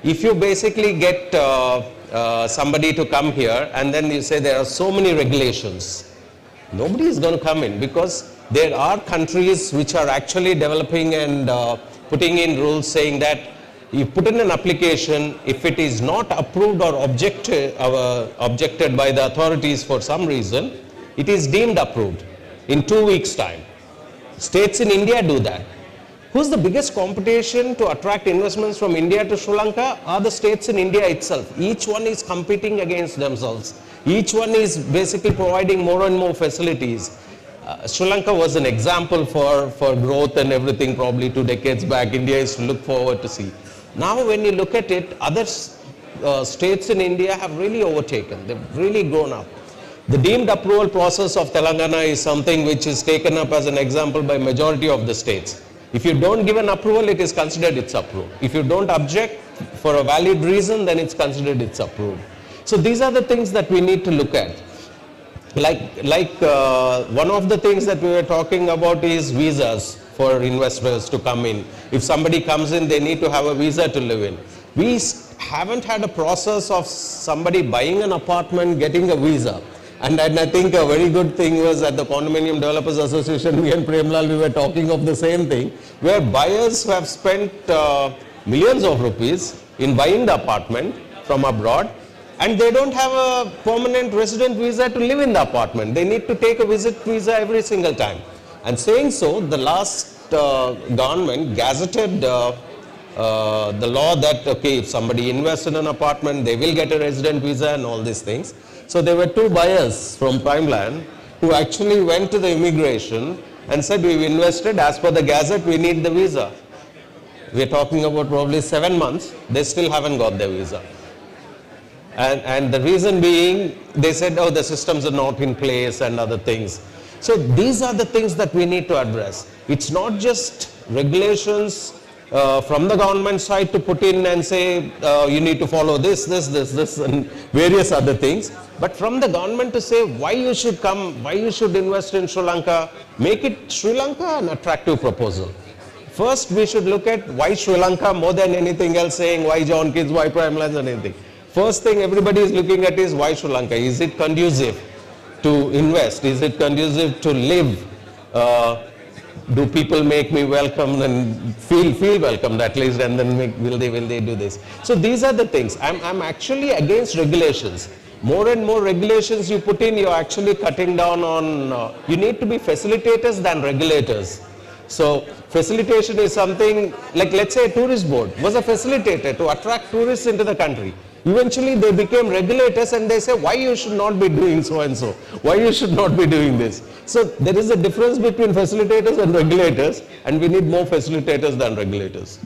If you basically get somebody to come here and then you say there are so many regulations, nobody is going to come in, because there are countries which are actually developing and putting in rules saying that you put in an application, if it is not approved or objected by the authorities for some reason, it is deemed approved in 2 weeks' time. States in India do that. Who's the biggest competition to attract investments from India to Sri Lanka? Are the states in India itself. Each one is competing against themselves. Each one is basically providing more and more facilities. Sri Lanka was an example for growth and everything probably 2 decades back. India is to look forward to see. Now when you look at it, other states in India have really overtaken. They've really grown up. The deemed approval process of Telangana is something which is taken up as an example by majority of the states. If you don't give an approval, it is considered it's approved. If you don't object for a valid reason, then it's considered it's approved. So these are the things that we need to look at. One of the things that we were talking about is visas for investors to come in. If somebody comes in, they need to have a visa to live in. We haven't had a process of somebody buying an apartment, getting a visa. And I think a very good thing was at the Condominium Developers Association, me and Premlal, we were talking of the same thing, where buyers who have spent millions of rupees in buying the apartment from abroad, and they don't have a permanent resident visa to live in the apartment. They need to take a visit visa every single time. And saying so, the last government gazetted the law that, okay, if somebody invests in an apartment, they will get a resident visa and all these things. So there were 2 buyers from Prime Land who actually went to the immigration and said, we've invested, as per the gazette, we need the visa. We're talking about probably 7 months, they still haven't got their visa. And the reason being, they said, oh, the systems are not in place and other things. So these are the things that we need to address. It's not just regulations from the government side to put in and say, you need to follow this, and various other things. But from the government to say why you should come, why you should invest in Sri Lanka, make it Sri Lanka an attractive proposal. First, we should look at why Sri Lanka more than anything else, saying why John Kids, why Prime Lands and anything. First thing everybody is looking at is why Sri Lanka. Is it conducive to invest? Is it conducive to live? Do people make me welcome and feel welcomed at least, and then will they do this? So these are the things. I'm actually against regulations. More and more regulations you put in, you're actually cutting down on, you need to be facilitators than regulators. So facilitation is something, like let's say a tourist board was a facilitator to attract tourists into the country. Eventually they became regulators and they say why you should not be doing so and so, why you should not be doing this. So there is a difference between facilitators and regulators, and we need more facilitators than regulators.